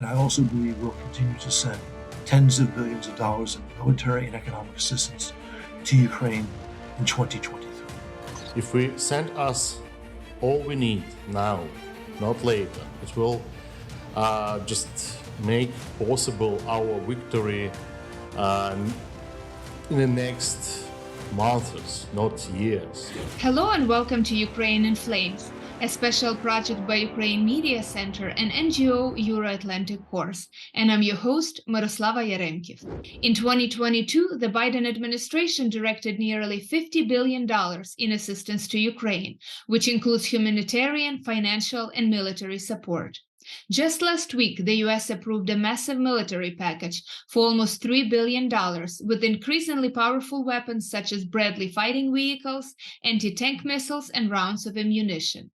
And I also believe we'll continue to send tens of billions of dollars in military and economic assistance to Ukraine in 2023. If we send us all we need now, not later, it will just make possible our victory in the next months, not years. Hello and welcome to Ukraine in Flames, a special project by Ukraine Media Center and NGO Euro-Atlantic Course, and I'm your host, Miroslava Yaremkiv. In 2022, the Biden administration directed nearly $50 billion in assistance to Ukraine, which includes humanitarian, financial, and military support. Just last week, the US approved a massive military package for almost $3 billion, with increasingly powerful weapons such as Bradley fighting vehicles, anti-tank missiles, and rounds of ammunition.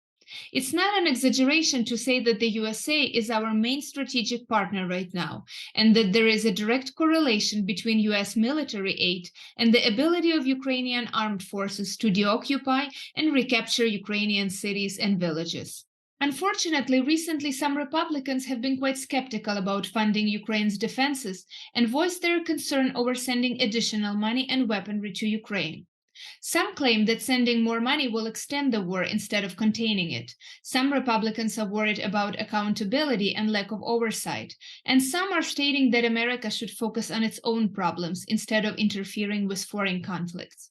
It's not an exaggeration to say that the USA is our main strategic partner right now, and that there is a direct correlation between US military aid and the ability of Ukrainian armed forces to deoccupy and recapture Ukrainian cities and villages. Unfortunately, recently some Republicans have been quite skeptical about funding Ukraine's defenses and voiced their concern over sending additional money and weaponry to Ukraine. Some claim that sending more money will extend the war instead of containing it. Some Republicans are worried about accountability and lack of oversight, and some are stating that America should focus on its own problems instead of interfering with foreign conflicts.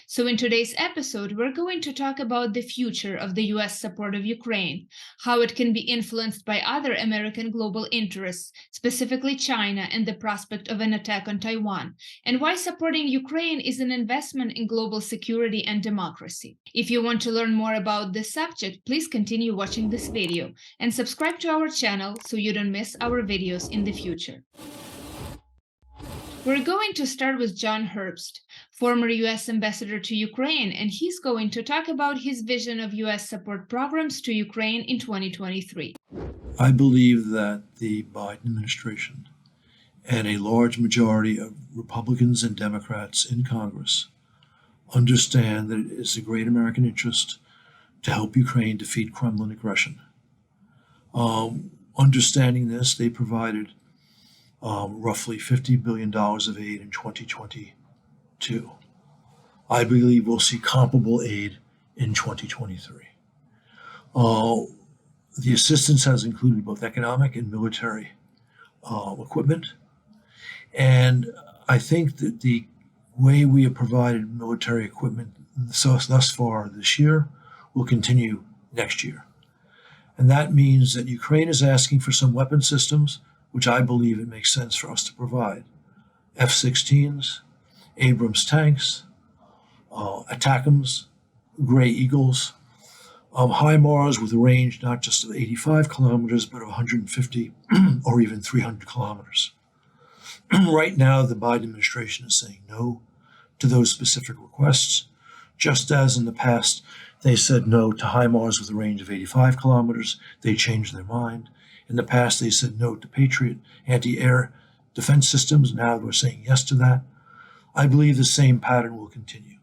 So in today's episode, we're going to talk about the future of the US support of Ukraine, how it can be influenced by other American global interests, specifically China and the prospect of an attack on Taiwan, and why supporting Ukraine is an investment in global security and democracy. If you want to learn more about this subject, please continue watching this video and subscribe to our channel so you don't miss our videos in the future. We're going to start with John Herbst, former U.S. ambassador to Ukraine, and he's going to talk about his vision of U.S. support programs to Ukraine in 2023. I believe that the Biden administration and a large majority of Republicans and Democrats in Congress understand that it is a great American interest to help Ukraine defeat Kremlin aggression. Understanding this, they provided roughly $50 billion of aid in 2022. I believe we'll see comparable aid in 2023. The assistance has included both economic and military equipment. And I think that the way we have provided military equipment thus far this year will continue next year. And that means that Ukraine is asking for some weapon systems, which I believe it makes sense for us to provide. F-16s, Abrams tanks, ATACMS, Gray Eagles, HIMARS with a range not just of 85 kilometers, but of 150 or even 300 kilometers. Right now, the Biden administration is saying no to those specific requests, just as in the past they said no to HIMARS with a range of 85 kilometers. They changed their mind. In the past, they said no to Patriot anti-air defense systems. Now we're saying yes to that. I believe the same pattern will continue.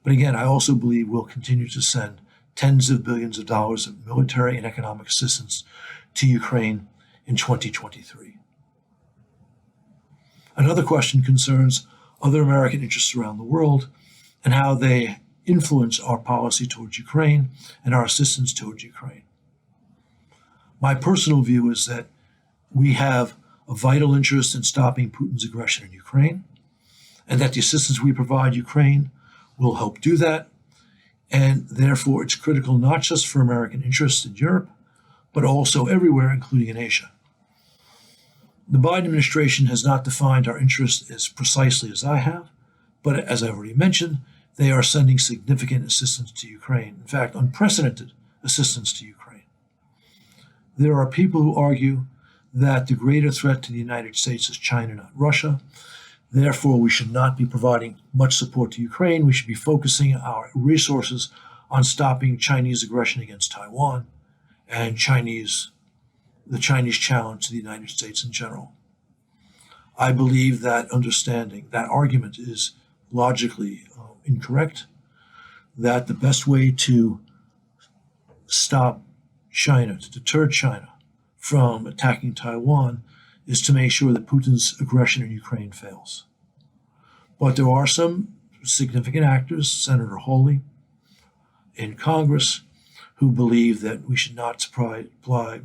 But again, I also believe we'll continue to send tens of billions of dollars of military and economic assistance to Ukraine in 2023. Another question concerns other American interests around the world and how they influence our policy towards Ukraine and our assistance towards Ukraine. My personal view is that we have a vital interest in stopping Putin's aggression in Ukraine, and that the assistance we provide Ukraine will help do that. And therefore, it's critical not just for American interests in Europe, but also everywhere, including in Asia. The Biden administration has not defined our interests as precisely as I have, but as I've already mentioned, they are sending significant assistance to Ukraine. In fact, unprecedented assistance to Ukraine. There are people who argue that the greater threat to the United States is China, not Russia. Therefore, we should not be providing much support to Ukraine. We should be focusing our resources on stopping Chinese aggression against Taiwan and the Chinese challenge to the United States in general. I believe that understanding, that argument is logically incorrect, that the best way to stop China, to deter China from attacking Taiwan is to make sure that Putin's aggression in Ukraine fails. But there are some significant actors, Senator Hawley in Congress, who believe that we should not supply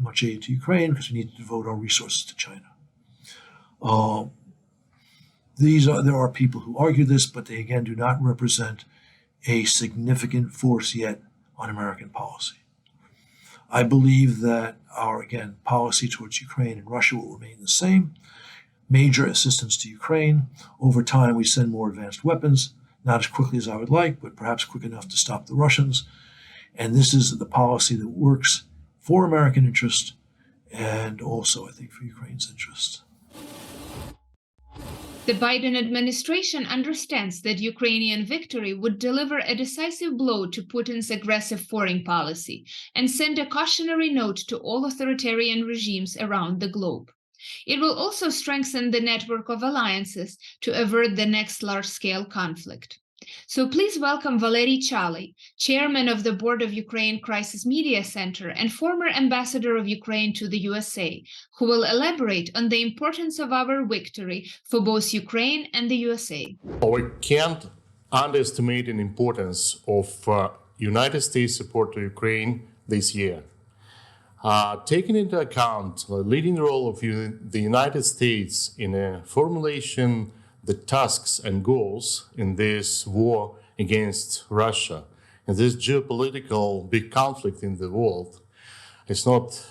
much aid to Ukraine because we need to devote our resources to China. There are people who argue this, but they again do not represent a significant force yet on American policy. I believe that our, again, policy towards Ukraine and Russia will remain the same. Major assistance to Ukraine. Over time, we send more advanced weapons, not as quickly as I would like, but perhaps quick enough to stop the Russians. And this is the policy that works for American interest and also, I think, for Ukraine's interest. The Biden administration understands that Ukrainian victory would deliver a decisive blow to Putin's aggressive foreign policy and send a cautionary note to all authoritarian regimes around the globe. It will also strengthen the network of alliances to avert the next large-scale conflict. So please welcome Valeriy, chairman of the board of Ukraine Crisis Media Center and former ambassador of Ukraine to the USA, who will elaborate on the importance of our victory for both Ukraine and the USA. We can't underestimate the importance of United States support to Ukraine this year. Taking into account the leading role of the United States in formulation the tasks and goals in this war against Russia, in this geopolitical big conflict in the world, it's not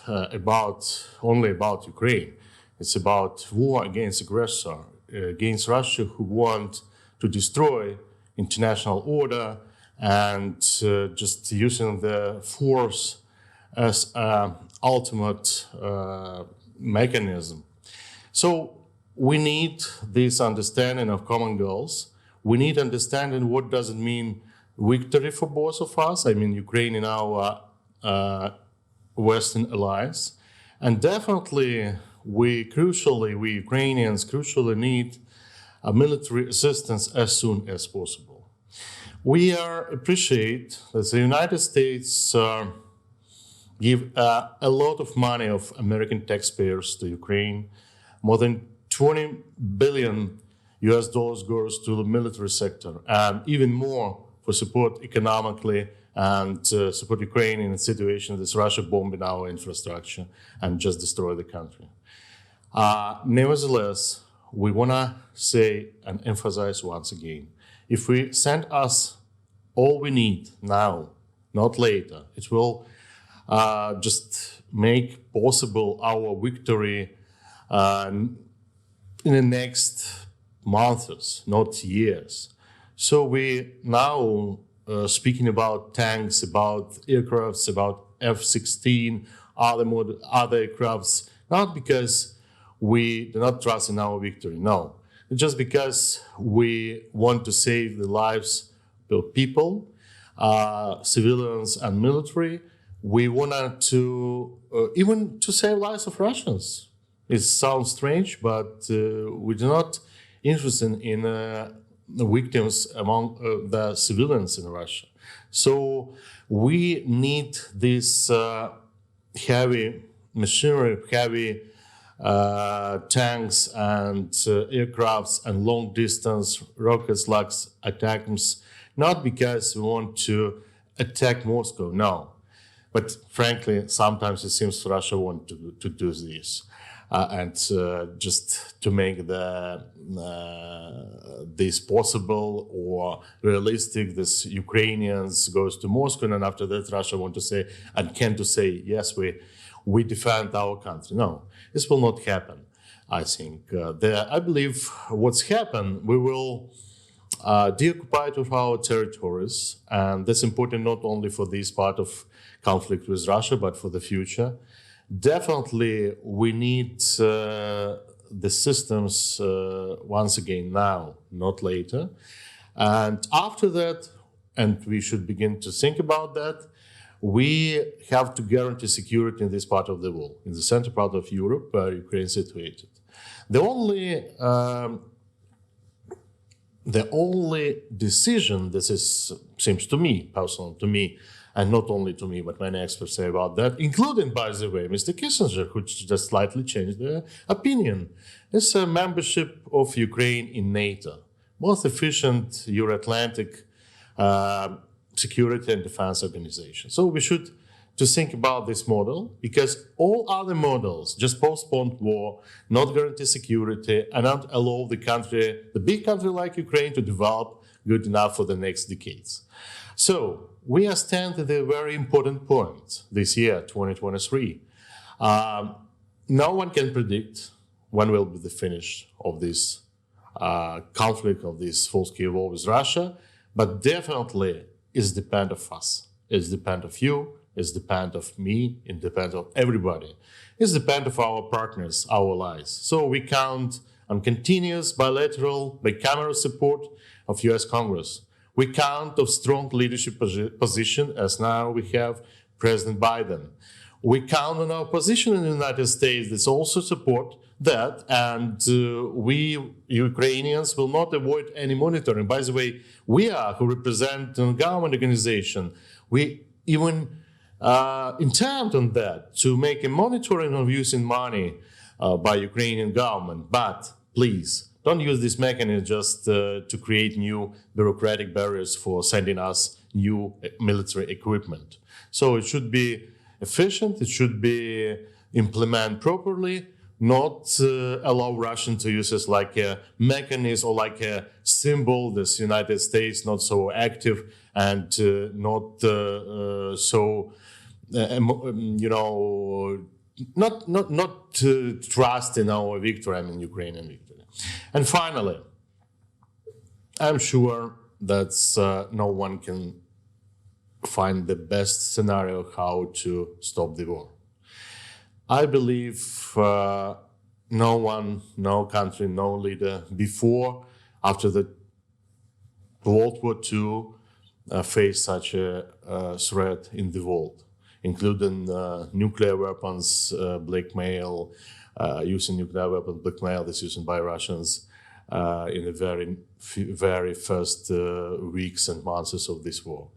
only about Ukraine. It's about war against aggressor, against Russia, who want to destroy international order and just using the force as an ultimate mechanism. So we need this understanding of common goals. We need understanding what does it mean victory for both of us. I mean, Ukraine and our Western allies. And definitely, we Ukrainians crucially need military assistance as soon as possible. We appreciate that the United States give a lot of money of American taxpayers to Ukraine. More than $20 billion goes to the military sector, and even more for support economically and support Ukraine in a situation that's Russia bombing our infrastructure and just destroy the country. Nevertheless, we want to say and emphasize once again, if we send us all we need now, not later, it will just make possible our victory in the next months, not years. So we now speaking about tanks, about aircrafts, about F-16, other aircrafts, not because we do not trust in our victory, no. Just because we want to save the lives of people, civilians and military. We wanted to, even to save lives of Russians. It sounds strange, but we do not interested in the victims among the civilians in Russia. So we need this heavy machinery, heavy tanks and aircrafts and long-distance rockets like ATACMS, not because we want to attack Moscow, no. But frankly, sometimes it seems Russia wants to do this. And just to make this possible or realistic, this Ukrainians goes to Moscow, and after that Russia want to say and can to say, yes, we defend our country. No, this will not happen. I think I believe what's happened, we will deoccupy of our territories, and that's important not only for this part of conflict with Russia, but for the future. Definitely, we need the systems once again now, not later. And after that, and we should begin to think about that, we have to guarantee security in this part of the world, in the center part of Europe, where Ukraine is situated. The only decision, seems to me, personally to me, and not only to me, but many experts say about that, including, by the way, Mr. Kissinger, who just slightly changed their opinion, is a membership of Ukraine in NATO, most efficient Euro-Atlantic security and defense organization. So we should to think about this model, because all other models just postpone war, not guarantee security, and not allow the big country like Ukraine, to develop good enough for the next decades. So we are standing at a very important point this year, 2023. No one can predict when will be the finish of this conflict, of this full-scale war with Russia, but definitely it's depend of us. It's depend of you. It's depend of me. It depends on everybody. It's depend of our partners, our allies. So we count on continuous bilateral, bicameral support of U.S. Congress. We count on strong leadership position, as now we have President Biden. We count on our position in the United States that also support that, and we Ukrainians will not avoid any monitoring. By the way, we are who represent a government organization. We even intent on that to make a monitoring of using money by Ukrainian government. But please don't use this mechanism just to create new bureaucratic barriers for sending us new military equipment. So it should be efficient. It should be implemented properly, not allow Russian to use it like a mechanism or like a symbol. This United States not so active and not so, not to trust in our victory, I mean Ukrainian victory. And finally, I'm sure that no one can find the best scenario how to stop the war. I believe no one, no country, no leader before, after the World War II faced such a threat in the world, including nuclear weapons, blackmail, using nuclear weapons, blackmail that's used by Russians in the very first weeks and months of this war.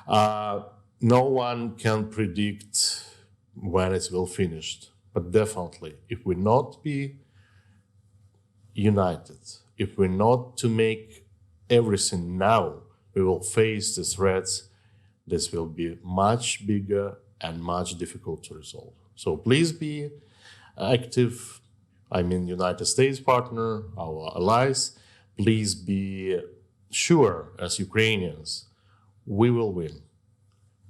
No one can predict when it will finish, but definitely, if we not be united, if we're not to make everything now, we will face the threats. This will be much bigger and much difficult to resolve. So please be active. I mean, United States partner, our allies. Please be sure, as Ukrainians, we will win.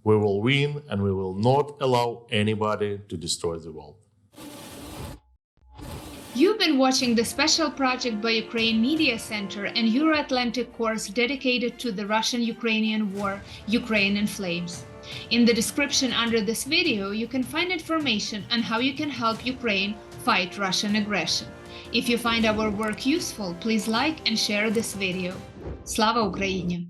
We will win, and we will not allow anybody to destroy the world. You've been watching the special project by Ukraine Media Center and Euro-Atlantic course dedicated to the Russian-Ukrainian war, Ukraine in Flames. In the description under this video, you can find information on how you can help Ukraine fight Russian aggression. If you find our work useful, please like and share this video. Slava Ukraini!